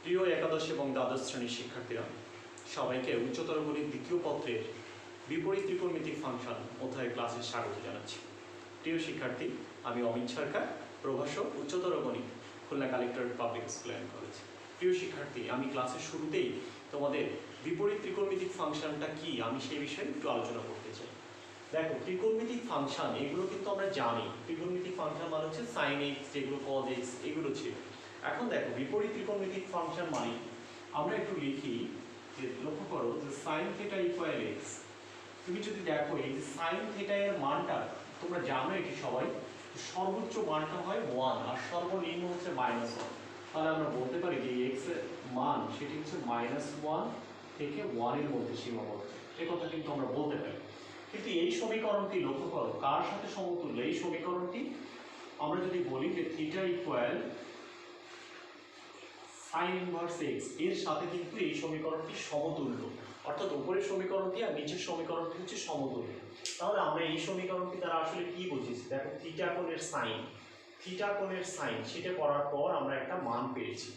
প্রিয় একাদশ এবং দ্বাদশ শ্রেণীর শিক্ষার্থীরা, সবাইকে উচ্চতর গণিত দ্বিতীয় পত্রের বিপরীত ত্রিকোণমিতিক ফাংশন অধ্যায় ক্লাসে স্বাগত জানাচ্ছি। প্রিয় শিক্ষার্থী, আমি অমিত সরকার, প্রভাষক, উচ্চতর গণিত, Khulna collectorate public school and college. প্রিয় শিক্ষার্থী, আমি ক্লাসের শুরুতেই তোমাদের বিপরীত ত্রিকোণমিতিক ফাংশনটা কি আমি সেই বিষয়ে একটু আলোচনা করতে চাই। দেখো, ত্রিকোণমিতিক ফাংশন এগুলো কিন্তু আমরা জানি। ত্রিকোণমিতিক ফাংশন মানে হচ্ছে সাইন এক্স, যেগুলো কজ এক্স, এগুলো ছিল। এখন দেখো, বিপরীত ত্রিকোণমিতিক ফাংশন মানে আমরা একটু লিখি যে, লক্ষ্য করো যে সাইন থিটা ইকুয়াল এক্স। তুমি যদি দেখো এই যে সাইন থিটা এর মানটা তোমরা জানো, এটি সবাই, সর্বোচ্চ মানটা হয় 1 আর সর্বনিম্ন হচ্ছে -1। তাহলে আমরা বলতে পারি যে এক্স এর মান সেটি হচ্ছে -1 থেকে 1 এর মধ্যে সীমাবদ্ধ। এই কথা কিন্তু আমরা বলতে পারি। কিন্তু এই সমীকরণটি লক্ষ্য করো কার সাথে সমতুল্য। এই সমীকরণটি আমরা যদি বলি যে theta equal sin inverse x, এর সাথে কিন্তু এই সমীকরণটি সমতুল্য। অর্থাৎ উপরের সমীকরণটি আর নিচের সমীকরণটি হচ্ছে সমতুল্য। তাহলে আমরা এই সমীকরণটি দ্বারা আসলে কি বুঝেছি? দেখো, থিটা কোণের সাইন সেটা করার পর আমরা একটা মান পেয়েছি,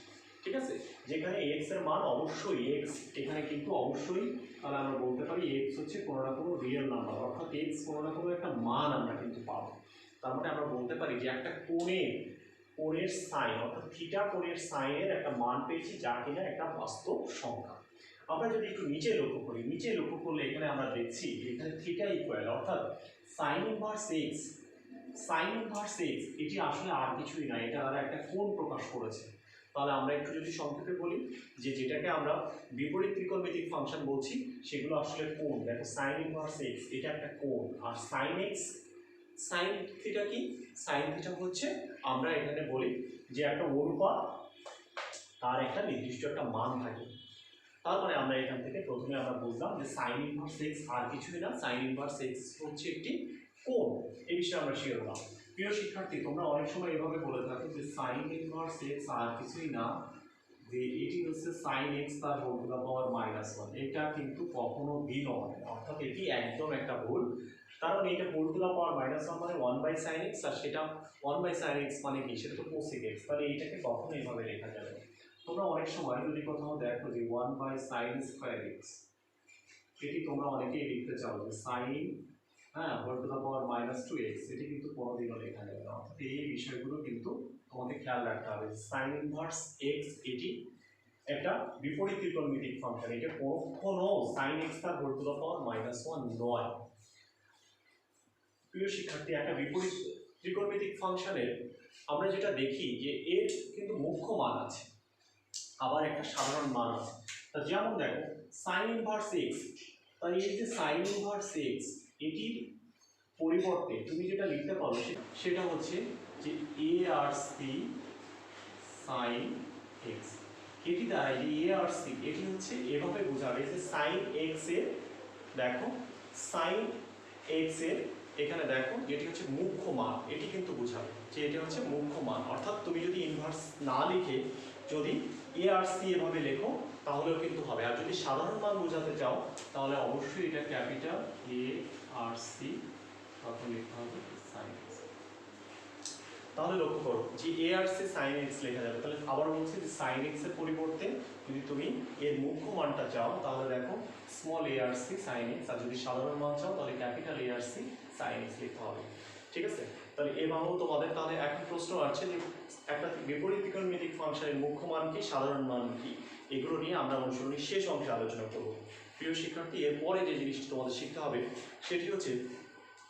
ঠিক আছে? যেখানে এক্স এর মান অবশ্যই এক্স, এখানে কিন্তু অবশ্যই, তাহলে আমরা বলতে পারি এক্স হচ্ছে কোনো না কোনো রিয়েল নাম্বার, অর্থাৎ এক্স কোনো না কোনো একটা মান আমরা কিন্তু পাবো। তার মানে আমরা বলতে পারি যে একটা কোণের সাইন, অর্থাৎ থিটা কোণের সাইনের একটা মান পেয়েছি, যা কিনা একটা বাস্তব সংখ্যা। আমরা যদি একটু নিচে লক্ষ্য করলে এখানে আমরা দেখছি এখানে থিটা ইকুয়াল, অর্থাৎ সাইন ইনভার্স এক্স এটি আসলে আর কিছুই না, এটা দ্বারা একটা কোণ প্রকাশ করেছে। তাহলে আমরা একটু যদি সংক্ষেপে বলি যে যেটাকে আমরা বিপরীত ত্রিকোণমিতিক ফাংশন বলছি সেগুলো আসলে কোণ। দেখো, সাইন ইনভার্স এক্স এটা একটা কোণ, আর সাইন থিটা কি? সাইন থিটা হচ্ছে, আমরা এখানে বলি যে একটা অনুপাত, তার একটা নির্দিষ্ট একটা মান থাকে। তারপরে আমরা এখান থেকে প্রথমে আমরা বুঝলাম যে সাইন ইনভার্স এক্স আর কিছুই না, সাইন ইনভার্স এক্স হচ্ছে একটি কোণ। এই বিষয়ে আমরা শিওর হলাম। প্রিয় শিক্ষার্থী, তোমরা অনেক সময় এভাবে বলে থাকো যে সাইন ইনভার্স এক্স আর কিছুই না, যে এটি হচ্ছে সাইন এক্স তার হোল টু দ্য পাওয়ার -1। এটা কিন্তু কখনো ভি নয়, অর্থাৎ এটি একদম একটা ভুল। কারণ এটা হোল টু দ্য পাওয়ার -1 মানে 1/sin x, আর সেটা 1/sin x মানে কি? সেটা তো cosec x। তাহলে এইটাকে কখনো এইভাবে লেখা যাবে না। তোমরা অনেক সময় যদি কোথাও দেখো যে 1/sin² x, এটি তোমরা অনেকেই লিখতে চাও যে sine whole to the power -2x, এটি কিন্তু কোনোদিনও লেখা যাবে না। অর্থাৎ এই বিষয়গুলো কিন্তু তোমাদের খেয়াল রাখতে হবে। সাইন ইনভার্স এক্স এটি একটা বিপরীত ত্রিকোণমিতিক ফাংশন, এটা কখনো সাইন এক্স তার হোল টু দ্য পাওয়ার -1 নয়। প্রিয় শিক্ষার্থী, একটা বিপরীত ত্রিকোণমিতিক ফাংশনের আমরা যেটা দেখি যে এর কিন্তু মুখ্য মান আছে, আবার একটা সাধারণ মান আছে। তা যেমন দেখো সাইন ইনভার্স এক্স, তাই এই যে সাইন ইনভার্স এক্স এটির পরিবর্তে তুমি যেটা লিখতে পারো সেটা হচ্ছে যে এ আর সি সাইন এক্স। এটি দ্বারা যে এ আর সি এটি হচ্ছে এভাবে বোঝাবে যে সাইন এক্স এর, দেখো সাইন এক্স এর এখানে দেখো যেটি হচ্ছে মুখ্য মান, এটি কিন্তু বোঝাবে যে এটি হচ্ছে মুখ্য মান। অর্থাৎ তুমি যদি ইনভার্স না লিখে যদি এ আর সি এভাবে লেখো তাহলেও কিন্তু হবে। আর যদি সাধারণ মান বোঝাতে চাও তাহলে অবশ্যই এটা ক্যাপিটাল এ আর সি, তখন লিখতে হবে সাইন এক্স। তাহলে লক্ষ্য করো যে এ আর সি সাইন এক্স লেখা যাবে। তাহলে আবার বলছি যে সাইন এক্স এর পরিবর্তে যদি তুমি এর মুখ্য মানটা চাও তাহলে দেখো small A R C sine x, আর যদি সাধারণ মান চাও তাহলে capital A R C sine x লিখতে হবে, ঠিক আছে? তাহলে এভাবেও তোমাদের তাহলে এখন প্রশ্ন আছে যে একটা বিপরীত ত্রিকোণমিতিক ফাংশনের মুখ্য মান কি, সাধারণ মান কি, এগুলো নিয়ে আমরা অনুশীলনের শেষ অংশে আলোচনা করব। প্রিয় শিক্ষার্থী, এরপরে যে জিনিসটি তোমাদের শিখতে হবে সেটি হচ্ছে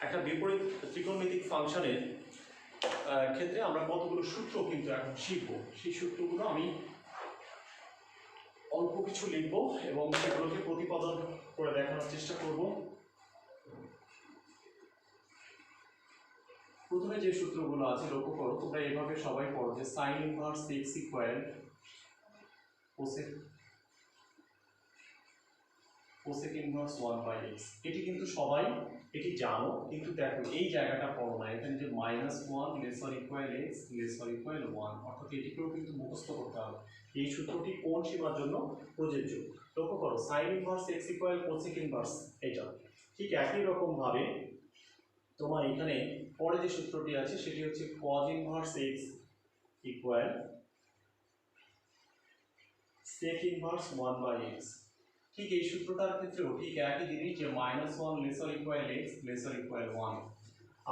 একটা বিপরীত ত্রিকোণমিতিক ফাংশনের ক্ষেত্রে আমরা কতগুলো সূত্র কিন্তু এখন শিখবো। সেই সূত্রগুলো আমি অল্প কিছু লিখব এবং সেগুলোকে প্রতিপাদন করে দেখানোর চেষ্টা করব। প্রথমে যে সূত্রগুলো আছে লক্ষ্য করো, তোমরা এভাবে সবাই পড়ো যে sin inverse x equal cosec inverse 1/x। এটি কিন্তু সবাই এটি জানো, কিন্তু দেখো এই জায়গাটা পড়ো না, এখানে যে -1 laser equal x laser equal 1, অর্থাৎ এটিকেও কিন্তু মুখস্থ করতে হবে। এই সূত্রটি কোন সীমার জন্য প্রযোজ্য? লক্ষ্য করো sign inverse x equal cosec inverse, এটা ঠিক একই রকম ভাবে তোমার এখানে পরে যে সূত্রটি আছে সেটি হচ্ছে cos inverse x equal sec inverse 1/x। ঠিক এই সূত্রটার ক্ষেত্রেও ঠিক একই জিনিস, যে -1 laser equal x laser equal 1।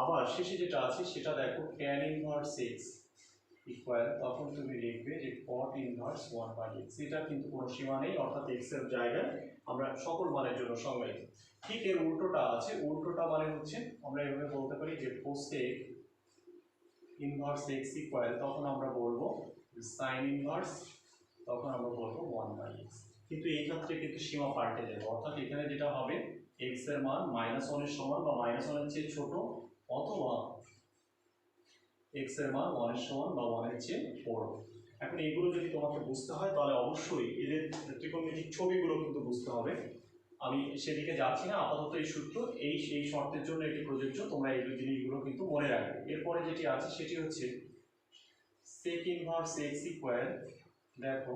আবার শেষে যেটা আছে সেটা দেখো tan ইনভার্স x ইকুয়াল, তখন তুমি লিখবে যে cot ইনভার্স 1/x। এটা কিন্তু কোনো সীমা নেই, অর্থাৎ x এর জায়গায় আমরা সকল মানের জন্য সংজ্ঞায়িত। ঠিক এর উল্টোটা আছে, উল্টোটা মানে হচ্ছে আমরা এভাবে বলতে পারি যে cosec ইনভার্স x ইকুয়াল, তখন আমরা বলবো sin ইনভার্স, তখন আমরা বলবো 1/x। কিন্তু এই ক্ষেত্রে কিন্তু সীমা পাল্টে যাবে, অর্থাৎ এখানে যেটা হবে x এর মান -1 এর সমান বা -1 এর চেয়ে ছোট, অথবা x এর মান 1 এর সমান বা 1 এর চেয়ে বড়। এখন এগুলো যদি তোমাকে বুঝতে হয় তাহলে অবশ্যই এদের ত্রিকোণমিতিক ছবিগুলো কিন্তু বুঝতে হবে। আমি সেদিকে যাচ্ছি না, আপাতত এই সূত্র সেই শর্তের জন্য এটি প্রযোজ্য, তোমরা এই জিনিসগুলো কিন্তু মনে রাখবে। এরপরে যেটি আছে সেটি হচ্ছে sec ইনভার্স x ইকুয়াল, দেখো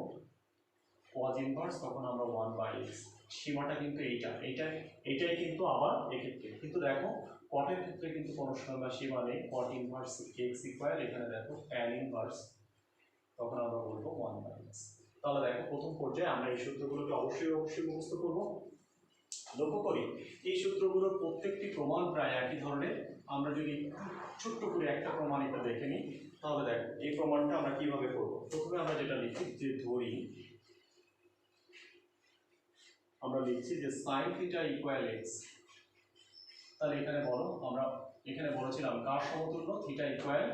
cos ইনভার্স, তখন আমরা 1/x। সীমাটা কিন্তু এইটাই কিন্তু আবার এক্ষেত্রে কিন্তু দেখো কটের ক্ষেত্রে কিন্তু কোনো সীমা নেই, cot ইনভার্স x ইকুয়াল, এখানে দেখো tan ইনভার্স, তখন আমরা বলবো 1/x। তাহলে দেখো প্রথম পর্যায়ে আমরা এই সূত্রগুলোকে অবশ্যই মুখস্থ করবো। লক্ষ্য করি এই সূত্রগুলোর প্রত্যেকটি প্রমাণ প্রায় একই ধরনের। আমরা যদি ছোট্ট করে একটা প্রমাণ একটু দেখে নিই, তাহলে দেখো এই প্রমাণটা আমরা কিভাবে করব। প্রথমে আমরা যেটা লিখি, যে ধরি আমরা লিখছি যে sin থিটা ইকুয়াল x। তাহলে এখানে বলো, আমরা এখানে বলেছিলাম কার সমতুল্য, থিটা ইকুয়াল,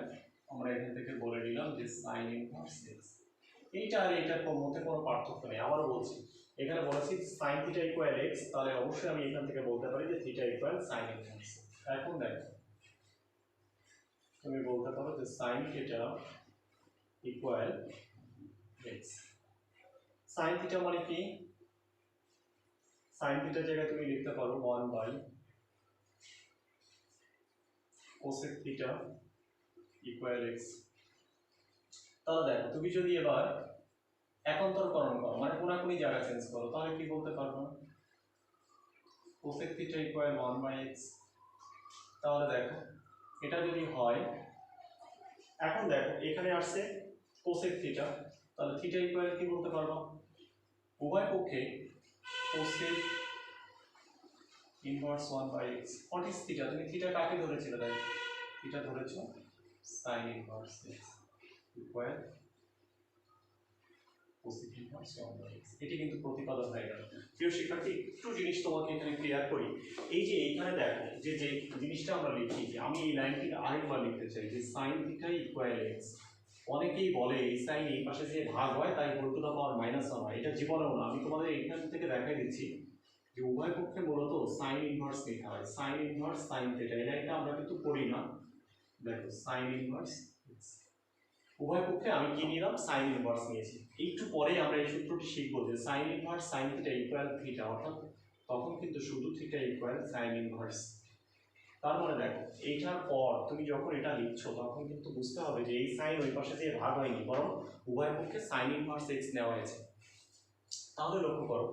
আমরা এখান থেকে বলে নিলাম যে sin ইনভার্স x। এইটা আর এইটার মধ্যে কোনো পার্থক্য নেই। আবারও বলছি, এখানে বলেছি sin থিটা ইকুয়াল x, তাহলে অবশ্যই আমি এখান থেকে বলতে পারি যে থিটা ইকুয়াল sin ইনভার্স। এখন দেখো তুমি বলতে পারো যে sin theta equal x। sin theta মানে কি? sin থিটার জায়গায় তুমি লিখতে পারো 1/cosec থিটা ইকুয়াল x। তাহলে দেখো তুমি যদি এবার একান্তরকরণ করো, মানে কোনাকুনি জায়গা চেঞ্জ করো, তাহলে কি বলতে পারবো? cosec theta equal 1/x। তাহলে দেখো এটা যদি হয়, এখন দেখো এখানে আসছে cosec থিটা, তাহলে থিটা ইকুয়াল কি বলতে পারবো? উভয় পক্ষে cosec inverse 1/x। what is theta? তুমি থিটা কাকে ধরেছিলে? দেখো থিটা ধরেছো sin inverse x equal cosec inverse 1/x। এটি কিন্তু প্রতিপাদক হয়ে গেল। প্রিয় শিক্ষার্থী, একটু জিনিস তোমাকে এখানে ক্লিয়ার করি। এই যে এইখানে দেখো যে জিনিসটা আমরা লিখি, যে আমি এই লাইনটি আরেকবার লিখতে চাই যে sin থিটা ইকুয়াল x। অনেকেই বলে এই সাইন এই পাশে যে ভাগ হয় তাই হোল টু দ্য পাওয়ার -1 হয়। এটা জীবনেও না। আমি তোমাদের এখান থেকে দেখাই দিচ্ছি যে উভয় পক্ষে মূলত সাইন ইনভার্স লেখা হয়, সাইন ইনভার্স সাইন থিটা। এই লাইনটা আমরা কিন্তু পড়ি না। দেখো সাইন ইনভার্স, উভয় পক্ষে আমি কি নিলাম? সাইন ইনভার্স নিয়েছি। একটু পরে আমরা এই সূত্রটি শিখবো যে sin inverse sine theta equal theta, অর্থাৎ তখন কিন্তু শুধু থিটা ইকুয়াল সাইন ইনভার্স। তার মানে দেখো এইটার পর তুমি যখন এটা লিখছো তখন কিন্তু বুঝতে হবে যে এই সাইন ওই পাশে দিয়ে ভাগ হয়নি, বরং উভয় পক্ষে সাইন ইনভার্স x নেওয়া হয়েছে। তাহলে লক্ষ্য করো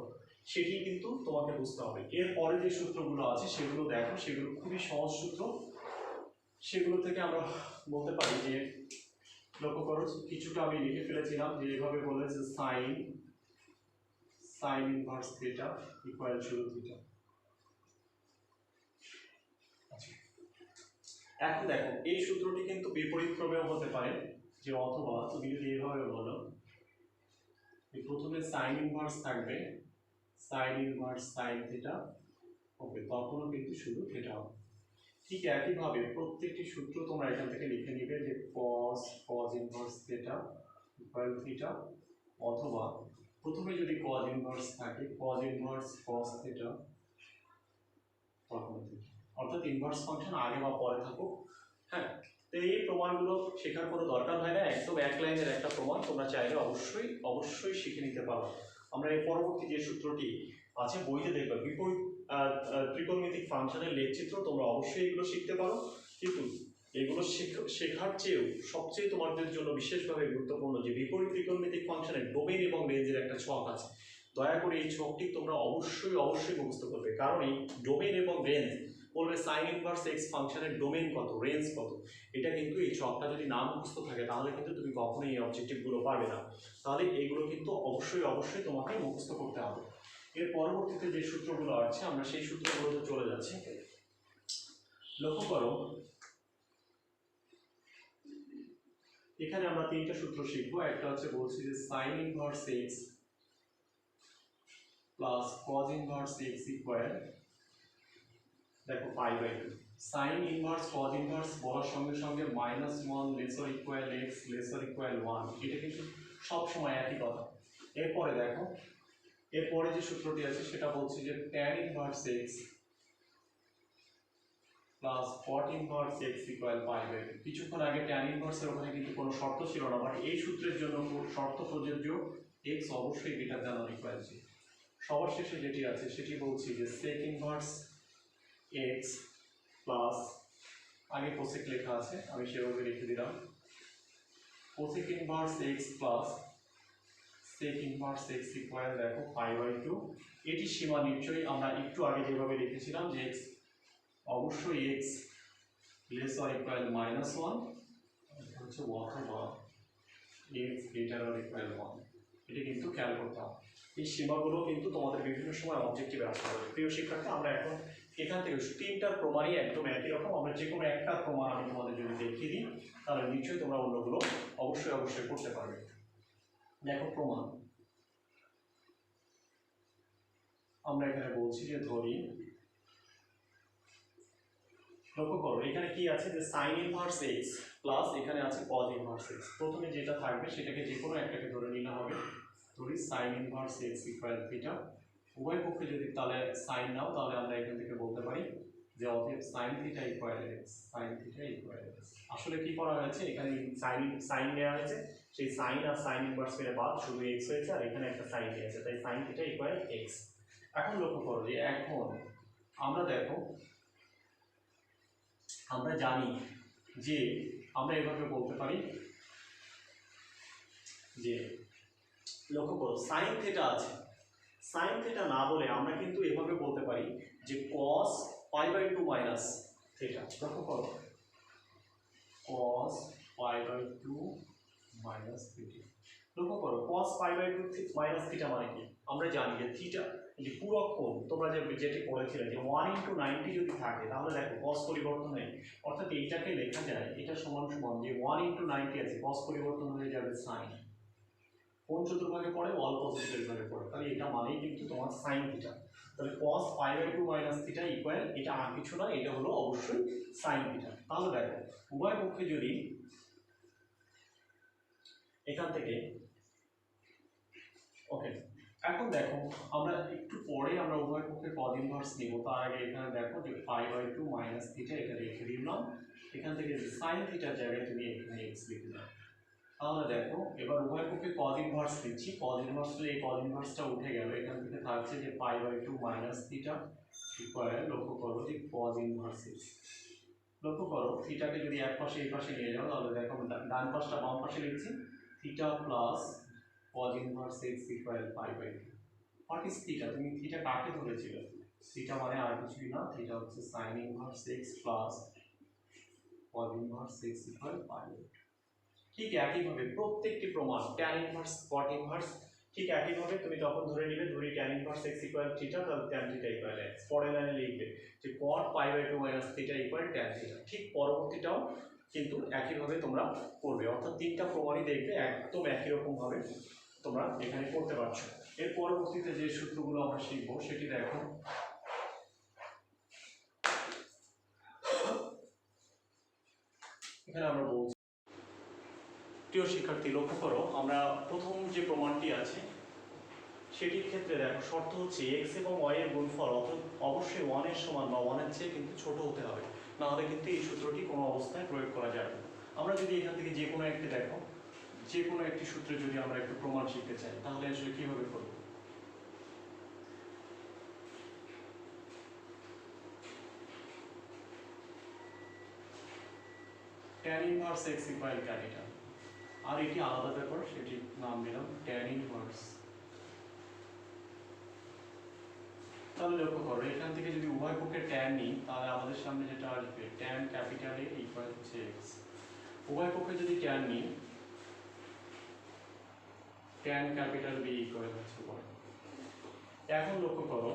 সেটি কিন্তু তোমাকে বুঝতে হবে। এর পরে যে সূত্রগুলো আছে সেগুলো দেখো, সেগুলো খুবই সহজ সূত্র। সেগুলো থেকে আমরা বলতে পারি যে, লক্ষ্য করো কিছুটা আমি লিখে ফেলেছিলাম, যে এভাবে বলে যে সাইন ইনভার্স থিটা ইকুয়াল শুধু থিটা। এখন দেখো এই সূত্রটি কিন্তু বিপরীত ক্রমেও হতে পারে, যে অথবা তুমি যদি এভাবে বলো প্রথমে সাইন ইনভার্স থাকবে, সাইন ইনভার্স সাইন থিটা, ওকে, তখনও কিন্তু শুধু থিটা হবে। ঠিক একইভাবে প্রত্যেকটি সূত্র তোমরা এখান থেকে লিখে নিবে, যে cos inverse theta equal theta, অথবা প্রথমে যদি cos ইনভার্স থাকে cos ইনভার্স cos থিটা, তখন থিটা, অর্থাৎ ইনভার্স ফাংশন আগে বা পরে থাকুক। হ্যাঁ, তো এই প্রমাণগুলো শেখার কোনো দরকার হয় না, একদম এক লাইনের একটা প্রমাণ, তোমরা চাইলে অবশ্যই শিখে নিতে পারো। আমরা এর পরবর্তী যে সূত্রটি আছে বইতে দেখবে, বিপরীত ত্রিকোণমিতিক ফাংশনের লেখচিত্র, তোমরা অবশ্যই এগুলো শিখতে পারো। কিন্তু এগুলো শেখার চেয়েও সবচেয়ে তোমাদের জন্য বিশেষভাবে গুরুত্বপূর্ণ যে বিপরীত ত্রিকোণমিতিক ফাংশনের ডোমেইন এবং রেঞ্জের একটা ছক আছে। দয়া করে এই ছকটি তোমরা অবশ্যই অবশ্যই মুখস্থ করবে, কারণ এই ডোমেন এবং রেঞ্জ বলবে সাইন ইনভার্স এক্স ফাংশনের ডোমেন কত, রেঞ্জ কত, এটা কিন্তু এই ছকটা যদি না মুখস্থ থাকে তাহলে কিন্তু তুমি কখনোই এই অবজেক্টিভগুলো পারবে না। তাহলে এইগুলো কিন্তু অবশ্যই অবশ্যই তোমাকে মুখস্থ করতে হবে। এর পরবর্তীতে যে সূত্রগুলো আছে আমরা সেই সূত্রগুলোতে চলে যাচ্ছি। লক্ষ্য করো, এখানে আমরা তিনটা সূত্র শিখবো। একটা হচ্ছে বলছি যে sin inverse x plus cos inverse x equal, দেখো পাই/2। সাইন ইনভার্স কজ ইনভার্স বলার সঙ্গে সঙ্গে -1 laser equal x laser equal 1, এটা কিন্তু সব সময় একই কথা। এরপরে দেখো, এরপরে যে সূত্রটি আছে সেটা বলছি যে tan inverse x plus cot inverse x equal পাই/2। কিছুক্ষণ আগে tan ইনভার্সের ওখানে কিন্তু কোনো শর্ত ছিল না, বাট এই সূত্রের জন্য শর্ত প্রযোজ্য, এক্স অবশ্যই greater than or equal to. সবার শেষে যেটি আছে সেটি বলছি যে sec ইনভার্স এক্স প্লাস, আগে কোসেক লেখা আছে আমি সেভাবে লিখে দিলাম, cosec inverse x plus sec inverse x equal দেখো পাই/2। এটি সীমা নিশ্চয়ই আমরা একটু আগে যেভাবে লিখেছিলাম যে এক্স অবশ্যই এক্স লেস অর ইকুয়াল -1 হচ্ছে অথবা এক্স গ্রেটার অর ইকুয়াল 1, এটা কিন্তু খেয়াল করতে হবে। এই সীমাগুলো কিন্তু তোমাদের বিভিন্ন সময় অবজেক্টিভে আসতে হবে। প্রিয় শিক্ষার্থী, আমরা এখন এখান থেকে তিনটার প্রমাণই একদম একই রকম। আমরা যে কোনো একটা প্রমাণ আমি তোমাদের যদি দেখিয়ে দিই তাহলে নিশ্চয়ই তোমরা অন্যগুলো অবশ্যই অবশ্যই করতে পারবে। দেখো প্রমাণ, আমরা এখানে বলছি যে ধরি, লক্ষ্য করো এখানে কি আছে যে সাইন ইনভার্স এক্স প্লাস এখানে আছে কজ ইনভার্স এক্স। প্রথমে যেটা থাকবে সেটাকে যে কোনো একটাকে ধরে নিলে হবে। ধরি sign inverse x equal theta. উভয় পক্ষে যদি তাহলে সাইন নাও তাহলে আমরা এখান থেকে বলতে পারি যে অতএব sine theta equal x, sine theta equal x. আসলে কি করা হয়েছে, এখানে সাইন নেওয়া হয়েছে, সেই সাইন আর সাইন ইনভার্স মেরে বাদ শুধু এক্স হয়েছে, আর এখানে একটা সাইন নিয়েছে, তাই সাইন থিটা ইকুয়াল এক্স। এখন লক্ষ্য করো যে এখন আমরা দেখো, আমরা জানি যে আমরা এভাবে বলতে পারি যে, লক্ষ্য করো সাইন থিটা আছে, সাইন থিটা না বলে আমরা কিন্তু এভাবে বলতে পারি যে cos π/2 মাইনাস থিটা। লক্ষ্য করো cos π/2 মাইনাস থিটা। লক্ষ্য করো cos π/2 মাইনাস থিটা মানে কি, আমরা জানি যে থিটা যে পুরো কোণ, তোমরা যেটি পড়েছিলে যে 1/90 যদি থাকে তাহলে দেখো cos পরিবর্তন হয়, অর্থাৎ এইটাকে লেখা যায় এটা সমান সমান যে 1/90 আছে, cos পরিবর্তন হয়ে যাবে sin। কোন চতুর্ভাগে পড়ে, অল পজিটিভ ভাগে পড়ে, তাহলে এটা মানেই কিন্তু তোমার sin থিটা। তাহলে cos π/2 মাইনাস থিটা ইকুয়াল, এটা আর কিছু না, এটা হলো অবশ্যই sin থিটা। তাহলে দেখো উভয় পক্ষে যদি এখান থেকে, ওকে, এখন দেখো আমরা একটু পরে আমরা উভয় পক্ষে cos ইনভার্স নিব, তার আগে এখানে দেখো যে π/2 মাইনাস থিটা এটা রেখে দিলাম, এখান থেকে যে sin থিটার জায়গায় তুমি এখানে x লিখে দাও। তাহলে দেখো এবার উভয় পক্ষে cos ইনভার্স দিচ্ছি, cos ইনভার্স হলে এই cos ইনভার্সটা উঠে গেল, এখান থেকে থাকছে যে π/2 মাইনাস থিটা ইকুয়াল, লক্ষ্য করো যে cos ইনভার্স x। লক্ষ্য করো থিটাকে যদি এক পাশে এই পাশে নিয়ে যাও তাহলে দেখো ডান পাশটা বাম পাশে লিখছি, theta plus cos inverse x equal π/2। What is theta, তুমি থিটা কাকে ধরেছিলে, থিটা মানে আর কিছুই না, থিটা হচ্ছে sin inverse x plus cos inverse x equal π/2। ঠিক একইভাবে প্রত্যেকটি প্রমাণ tan ইনভার্স cot ইনভার্স ঠিক একইভাবে তুমি তখন ধরে নিবে, ধরি tan inverse x equal theta, তাহলে tan থিটা ইকুয়াল x। পরের লাইনে লিখবে যে cot π/2 minus theta equal tan theta. ঠিক পরবর্তীটাও কিন্তু একইভাবে তোমরা করবে, অর্থাৎ তিনটা প্রমাণই দেখবে একদম একই রকম ভাবে তোমরা এখানে করতে পারছো। এর পরবর্তীতে যে সূত্রগুলো আমরা শিখবো সেটি দেখো, এখানে আমরা বলছি, প্রিয় শিক্ষার্থী লক্ষ্য করো আমরা প্রথম যে প্রমাণটি আছে সেটির ক্ষেত্রে দেখো শর্ত হচ্ছে x এবং y এর গুণফল অবশ্যই 1 এর সমান বা 1 এর চেয়ে কিন্তু ছোট হতে হবে, না হলে কিন্তু এই সূত্রটি কোনো অবস্থায় প্রয়োগ করা যাবে না। আমরা যদি এখান থেকে যে কোনো একটি দেখো, যে কোনো একটি সূত্রে যদি আমরা একটু প্রমাণ শিখতে চাই তাহলে আসলে কিভাবে করব, tan inverse x equal tan এটা, আর এটি আলাদা ব্যাপার, সেটি নাম দিলাম tan ইনভার্স তাহলে লক্ষ্য করো এখান থেকে যদি উভয় পক্ষে ট্যান নিই তাহলে আমাদের সামনে যেটা আসবে ট্যান ক্যাপিটাল এ ইকুয়াল হচ্ছে এক্স। উভয় পক্ষে যদি ট্যান নিই ট্যান ক্যাপিটাল বি ইকুয়াল হচ্ছে ওয়াই। এখন লক্ষ্য করো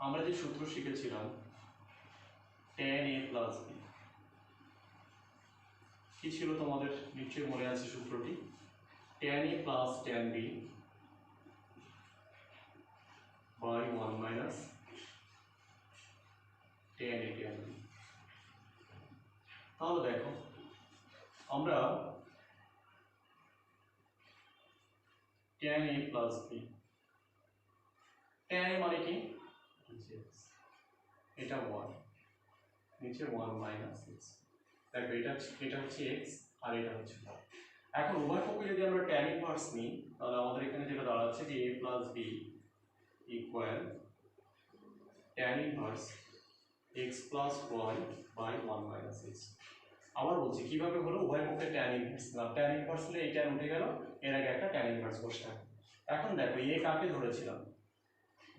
আমরা যে সূত্র শিখেছিলাম ট্যান এ প্লাস বি, কি ছিল তোমাদের নিশ্চয়ই মনে আছে সূত্রটি? Tan A plus tan B by 1 minus tan A tan B. তাহলে দেখো আমরা tan A plus B, tan A মানে কি? এটা 1, নিচে 1 মাইনাস এক্স। দেখো এটা হচ্ছে এক্স আর এটা হচ্ছে y। এখন উভয় পক্ষে যদি আমরা ট্যান ইনভার্স নিই তাহলে আমাদের এখানে যেটা দাঁড়াচ্ছে যে a plus B equal tan inverse x plus y by 1 minus x. আবার বলছি কিভাবে হলো, উভয় পক্ষে ট্যান ইনভার্স নিলাম, ট্যান ইনভার্স হলে এই ট্যান উঠে গেল, এর আগে একটা ট্যান ইনভার্স বসে থাকে। এখন দেখো এ কাকে ধরেছিলাম?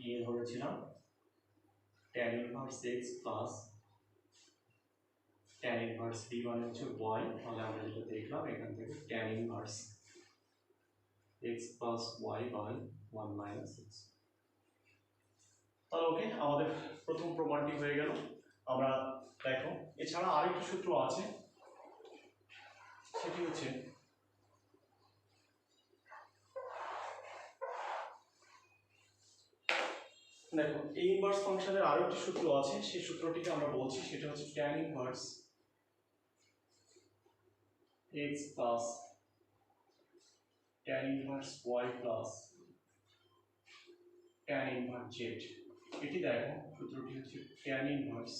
এ ধরেছিলাম tan inverse x plus tan inverse b মানে হচ্ছে ওয়াই। তাহলে আমরা যেটা দেখলাম এখান থেকে tan inverse x plus y by 1 minus x. তাহলে ওকে, আমাদের প্রথম প্রমাণটি হয়ে গেল। আমরা দেখো এছাড়া আরেকটি সূত্র আছে, সেটি হচ্ছে দেখো এই ইনভার্স ফাংশনের আরেকটি সূত্র আছে, সেই সূত্রটিকে আমরা বলছি সেটা হচ্ছে tan inverse x plus tan inverse y plus tan inverse z. এটি দেখো সূত্রটি হচ্ছে tan inverse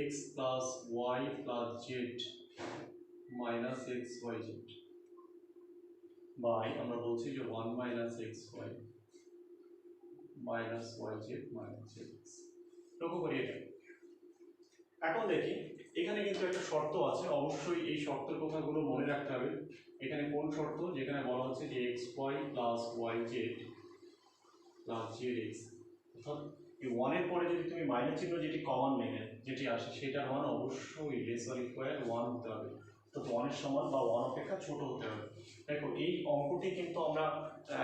x plus y plus z minus x y z by আমরা বলছি যে 1 minus x y minus y z minus z x. লক্ষ্য করি এটা। এখন দেখি এখানে কিন্তু একটা শর্ত আছে, অবশ্যই এই শর্তের কথাগুলো মনে রাখতে হবে। এখানে কোন শর্ত? যেখানে বলা হচ্ছে যে x y plus y z plus z x, অর্থাৎ এই ওয়ানের পরে যদি তুমি মাইনাস চিহ্ন যেটি কমন নেবে যেটি আসে সেটার মান অবশ্যই লেস অর ইকুয়াল 1 হতে হবে, অর্থাৎ 1 এর সমান বা 1 অপেক্ষা ছোট হতে হবে। দেখো এই অঙ্কটি কিন্তু আমরা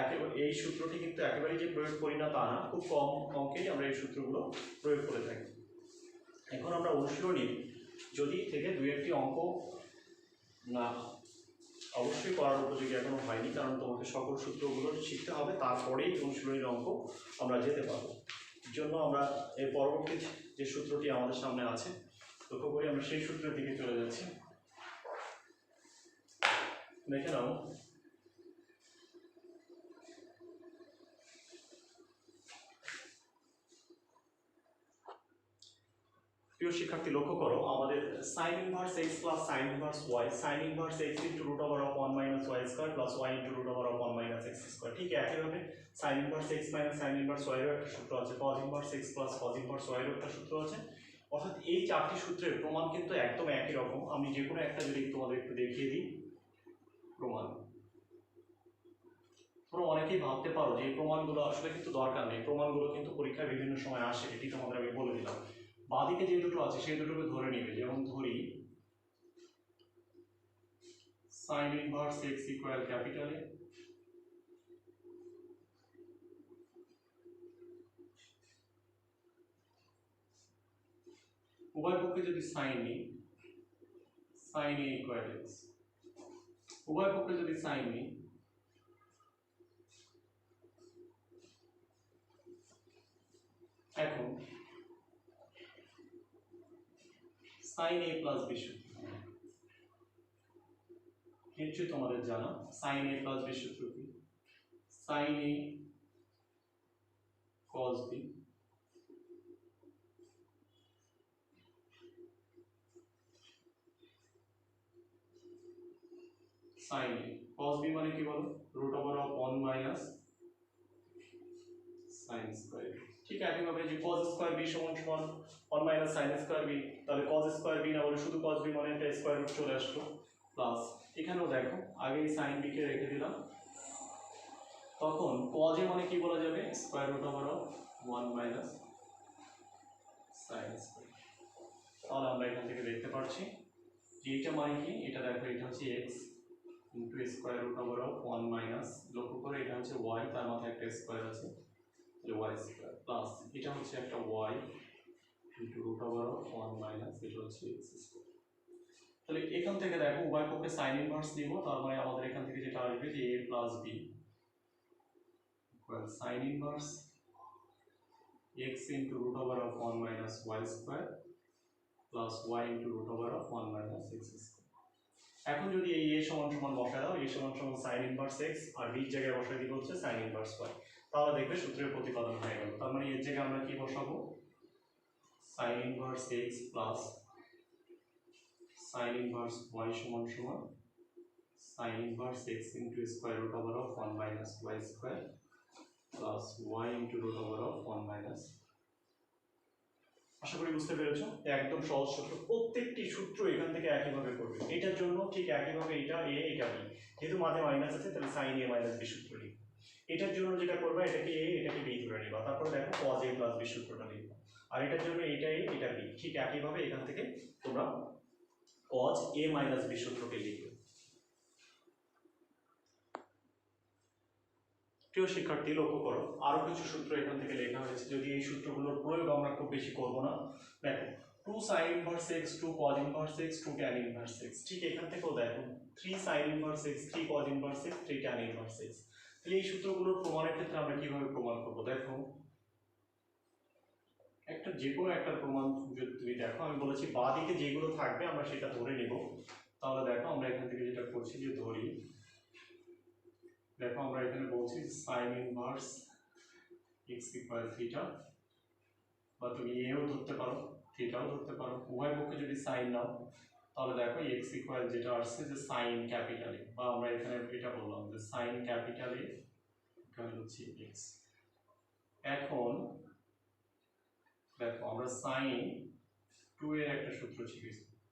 একেবারে এই সূত্রটি কিন্তু একেবারেই যে প্রয়োগ করি না তা না, খুব কম অঙ্কেই আমরা এই সূত্রগুলো প্রয়োগ করে থাকি। এখন আমরা অনুশীলনী যদি থেকে দুই একটি অঙ্ক না অবশ্যই করার উপযোগী এখনো হয়নি, কারণ তোমাকে সকল সূত্রগুলো শিখতে হবে, তারপরেই অনুশীলনীর অঙ্ক আমরা যেতে পারবো। এর জন্য আমরা এর পরবর্তী যে সূত্রটি আমাদের সামনে আছে লক্ষ্য করি, আমরা সেই সূত্রের দিকে চলে যাচ্ছি। দেখে নাও প্রিয় শিক্ষার্থী, লক্ষ্য করো আমাদের sin inverse x plus sign inverse y, sin inverse x into root over of 1 minus y square plus y into root over of 1 minus x square. ঠিক একইভাবে sin inverse x minus sin inverse ওয়াইয়ের একটা সূত্র আছে, cos inverse x plus cos inverse ওয়াইয়ের একটা সূত্র আছে। অর্থাৎ এই চারটি সূত্রের প্রমাণ কিন্তু একদম একই রকম। আমি যে কোনো একটা যদি তোমাদের একটু দেখিয়ে দিই প্রমাণ, তোমরা অনেকেই ভাবতে পারো যে এই প্রমাণগুলো আসলে কিন্তু দরকার নেই, প্রমাণগুলো কিন্তু পরীক্ষায় বিভিন্ন সময় আসে, এটি তোমাদের আমি বলে দিলাম। বাঁদিকে যে দুটো আছে সেই দুটোকে ধরে নিবে, যেমন ধরি sign inverse x equal capital A, উভয় পক্ষে যদি সাইন নিই সাইন এ ইকুয়াল এক্স, উভয় পক্ষে যদি সাইন নিই এখন সাইন এ প্লাস বি সূত্র নিশ্চয়ই তোমাদের জানা। সাইন এ প্লাস বি সূত্র কি? Sin a cos b sin a cos b মানে কি বলো? Root over of 1 minus sin square. ঠিক একইভাবে যে কজ স্কয়ার বি সমান সমান 1 মাইনাস সাইন স্কয়ার বি, তাহলে কজ স্কয়ার বি না বলে শুধু কজ বি মানে একটা স্কয়ার রুট চলে আসলো প্লাস, এখানেও দেখো আগে এই সাইন বি কে রেখে দিলাম তখন cos a মানে কি বলা যাবে, square root over of 1 minus sin square. তাহলে আমরা এখান থেকে দেখতে পাচ্ছি যে এটা মানে কি, এটা দেখো এটা হচ্ছে x into square root over of 1 minus, লক্ষ্য করে এটা হচ্ছে y, তার মাথায় একটা স্কয়ার আছে, তাহলে y স্কয়ার প্লাস এটা হচ্ছে একটা y into root over of 1 minus, এটা হচ্ছে x স্কয়ার। তাহলে এখান থেকে দেখো উভয় পক্ষে সাইন ইনভার্স নিব, তার মানে আমাদের এখান থেকে যেটা আসবে যে a plus b equal sin inverse x into root over of 1 minus y square plus y into root over of 1 minus x square. এখন যদি এই a সমান সমান বসায় দাও, a সমান সমান সাইন ইনভার্স x আর b এর জায়গায় বসাই দিব হচ্ছে সাইন ইনভার্স y, তাহলে দেখবে সূত্রের প্রতিপাদন হয়ে গেল। তার মানে এর জায়গায় আমরা কি বসাবো, sine inverse x plus sign inverse y সমান সমান sine inverse x into square root over of 1 minus y square plus y into root over of 1 minus. আশা করি বুঝতে পেরেছো, একদম সহজ সূত্র, প্রত্যেকটি সূত্র এখান থেকে একইভাবে করবে। এটার জন্য ঠিক একইভাবে এটা a এটা b, যেহেতু মাঝে মাইনাস আছে তাহলে সাইন a মাইনাস b সূত্র লিখবে। এটার জন্য যেটা করবে এটাকে a এটাকে b ধরে নিবা, তারপর দেখো cos a প্লাস b সূত্রটা লিখবা, আর এটার জন্য এটা a এটা b, ঠিক একইভাবে এখান থেকে তোমরা cos a মাইনাস b সূত্রকে লিখবে। প্রিয় শিক্ষার্থী লক্ষ্য করো, আরো কিছু সূত্র এখান থেকে লেখা হয়েছে, যদি এই সূত্রগুলোর প্রয়োগ আমরা খুব বেশি করব না। দেখো 2 sin inverse x 2 cos inverse x 2 tan inverse x, ঠিক এখান থেকেও দেখো 3 sin inverse x 3 cos inverse x 3 tan inverse x। তাহলে এই সূত্রগুলোর প্রমাণের ক্ষেত্রে আমরা কিভাবে প্রমাণ করব, দেখো একটা যে কোনো একটা প্রমাণ যদি তুমি দেখো, আমি বলেছি বাঁ দিকে যেগুলো থাকবে আমরা সেটা ধরে নিব। তাহলে দেখো আমরা এখান থেকে যেটা করছি যে ধরি, দেখো আমরা এখানে বলছি sign inverse x equal theta, বা তুমি এও ধরতে পারো থিটাও ধরতে পারো, উভয় পক্ষে যদি সাইন নাও তাহলে দেখো x ইকুয়াল যেটা আসছে যে সাইন ক্যাপিটাল এ, বা আমরা এখানে এটা বললাম যে সাইন ক্যাপিটাল এ ইকুয়াল হচ্ছে x। এখন দেখো আমরা সাইন 2 এর একটা সূত্র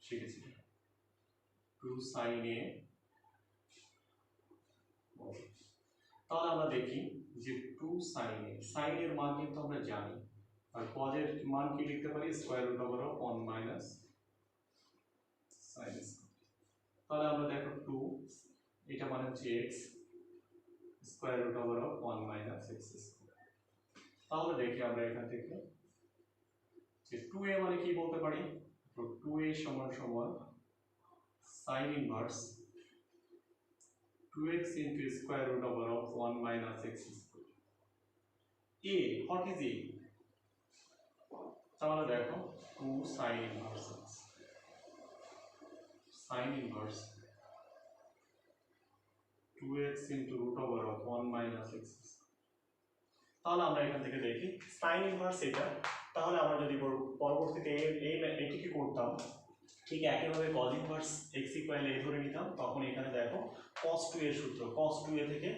শিখেছি 2 সাইন a, তাহলে আমরা দেখি যে 2 সাইন a, সাইন এর মান কিন্তু আমরা জানি, আর cos এর মান কি লিখতে পারি, square root over of 1 minus sin square. তাহলে আমরা দেখো 2 এটা মানে হচ্ছে x square root over of 1 minus x square. তাহলে দেখি আমরা এখান থেকে যে 2a মানে কি বলতে পারি, তো 2a সমান সমান sine inverse 2x into square root over of 1 minus x square. A, what is A? তাহলে দেখো 2 sin inverse x, sin inverse 2x into root over of 1 minus x square. তাহলে আমরা এখান থেকে দেখি sin inverse এটা, তাহলে আমরা যদি পরবর্তীতে এটি কি করতাম, ঠিক একইভাবে cos inverse x equal a ধরে নিতাম, তখন এখানে দেখো cos 2 এর সূত্র, cos 2a থেকে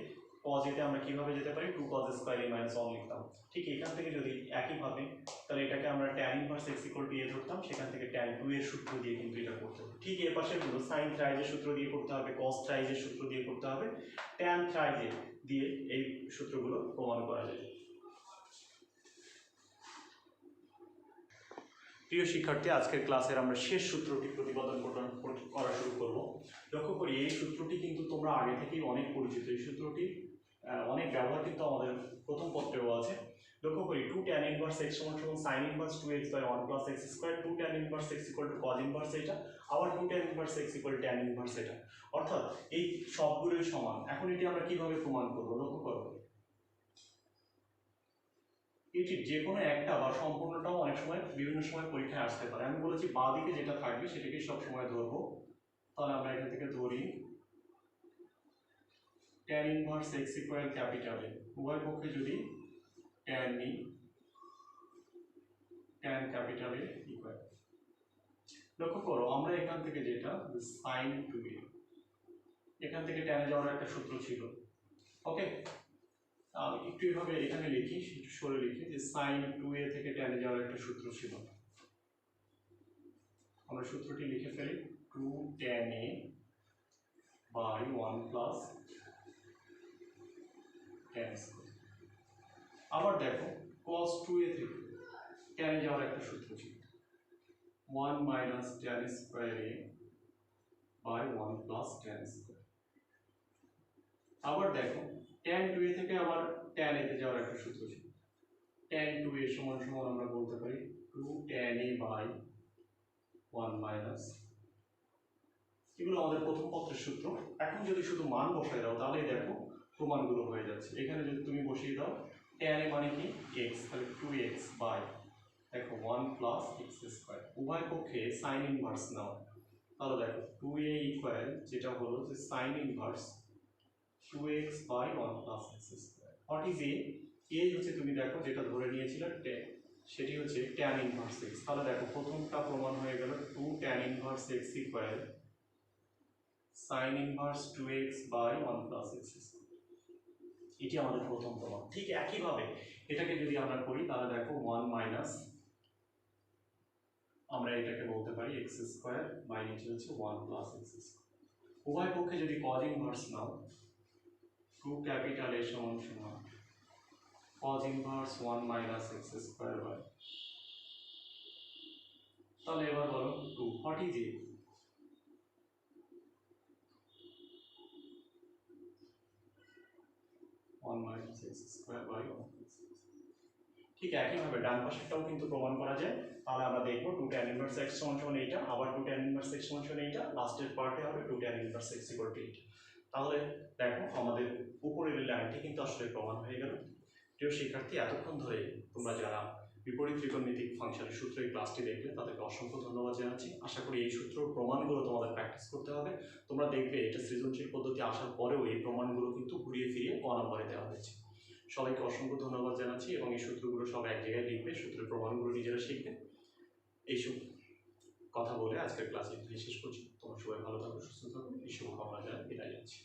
cos a তে আমরা কিভাবে যেতে পারি, 2 cos স্কয়ার a minus 1 লিখতাম। ঠিক এখান থেকে যদি একইভাবে, তাহলে এটাকে আমরা tan inverse x equal to a ধরতাম, সেখান থেকে tan 2 এর সূত্র দিয়ে কিন্তু এটা করতে হবে। ঠিক এর পাশে গুলো sin থ্রাইজের সূত্র দিয়ে করতে হবে, cos থ্রাইজের সূত্র দিয়ে করতে হবে, tan থ্রাইজে দিয়ে এই সূত্রগুলো প্রমাণ করা যায়। প্রিয় শিক্ষার্থী, আজকের ক্লাসের আমরা শেষ সূত্রটি প্রতিপাদন করা শুরু করব। লক্ষ্য করি এই সূত্রটি কিন্তু তোমরা আগে থেকেই অনেক পরিচিত, এই সূত্রটি অনেক ব্যবহার কিন্তু আমাদের প্রথম পত্রেও আছে। লক্ষ্য করি 2 tan inverse x সমান সমান sin inverse 2x by 1 plus x square, 2 tan inverse x equal to cos inverse এটা, আবার 2 tan inverse x equal to tan inverse এটা, অর্থাৎ এই সবগুলোই সমান। এখন এটি আমরা কিভাবে প্রমাণ করব, লক্ষ্য করো এটি যে কোনো একটা বা সম্পূর্ণটাও অনেক সময় বিভিন্ন সময় পরীক্ষায় আসতে পারে। আমি বলেছি বাঁ দিকে যেটা থাকবে সেটাকে সব সময় ধরবো, তাহলে আমরা এখান থেকে ধরি tan inverse x equal capital A, উভয় পক্ষে যদি tan নিই, tan ক্যাপিটাল এ ইকুয়াল, লক্ষ্য করো আমরা এখান থেকে যেটা sin 2a, এখান থেকে tan যাওয়ার একটা সূত্র ছিল, ওকে একটু এভাবে এখানে লিখি, একটু সরে লিখি যে sin 2a থেকে tan যাওয়ার একটা সূত্র ছিল, আমরা সূত্রটি লিখে ফেলি 2 tan a by 1 plus tan square. আবার দেখো cos 2a থেকে tan এ যাওয়ার একটা সূত্র ছিল 1 minus tan square a by 1 plus tan square। আবার দেখো tan 2a থেকে আবার tan a তে যাওয়ার একটা সূত্র ছিল tan 2a সমান সমান আমরা বলতে পারি 2 tan a by 1 minus, এগুলো আমাদের প্রথম পত্রের সূত্র। এখন যদি শুধু মান বসায় দাও তাহলেই দেখো প্রমাণগুলো হয়ে যাচ্ছে। এখানে যদি তুমি বসিয়ে দাও tan a মানে কি x, তাহলে 2x বাই দেখো 1 প্লাস x স্কয়ার, উভয় পক্ষে সাইন ইনভার্স নাও, তাহলে দেখো 2a ইকুয়াল যেটা হলো যে sin inverse 2x by 1 plus x square. What is a? a হচ্ছে তুমি দেখো যেটা ধরে নিয়েছিলে tan, সেটি হচ্ছে tan ইনভার্স x। তাহলে দেখো প্রথমটা প্রমাণ হয়ে গেল 2 tan inverse x equal sin inverse 2x by 1 plus x square. এটি আমাদের প্রথম প্রমাণ। ঠিক একইভাবে এটাকে যদি আমরা করি তাহলে দেখো 1 মাইনাস, আমরা এটাকে বলতে পারি x স্কয়ার বাই নিচে হচ্ছে 1 প্লাস x স্কয়ার। উভয় পক্ষে যদি cos ইনভার্স নাও 2 ক্যাপিটাল A সমান সমান cos ইনভার্স 1 মাইনাস x স্কয়ার বাই, তাহলে এবার বলো 2 হোয়াট ইজ it? ঠিক একইভাবে ডান পাশেরটাও কিন্তু প্রমাণ করা যায়। তাহলে আমরা দেখবো 2 tan ইনভার্স x সমান সমান এইটা, আবার 2 tan ইনভার্স x সমান সমান এইটা, লাস্টের পার্টে হবে 2 tan inverse x equal to এইটা। তাহলে দেখো আমাদের উপরের লাইনটি কিন্তু আসলে প্রমাণ হয়ে গেল। প্রিয় শিক্ষার্থী, এতক্ষণ ধরে তোমরা যারা বিপরীত ত্রিকোণমিতিক ফাংশনের সূত্রের ক্লাসটি দেখলে তাদেরকে অসংখ্য ধন্যবাদ জানাচ্ছি। আশা করি এই সূত্র প্রমাণগুলো তোমাদের প্র্যাকটিস করতে হবে। তোমরা দেখবে এটা সৃজনশীল পদ্ধতি আসার পরেও এই প্রমাণগুলো কিন্তু ঘুরিয়ে ফিরিয়ে ক নম্বরে দেওয়া হয়েছে। সবাইকে অসংখ্য ধন্যবাদ জানাচ্ছি এবং এই সূত্রগুলো সব এক জায়গায় লিখবে, সূত্রের প্রমাণগুলো নিজেরা শিখবে। এইসব কথা বলে আজকের ক্লাস এখানে শেষ করছি। তোমরা সবাই ভালো থাকো, সুস্থ থাকো, এই শুভকামনা জানাই বিদায় যাচ্ছি।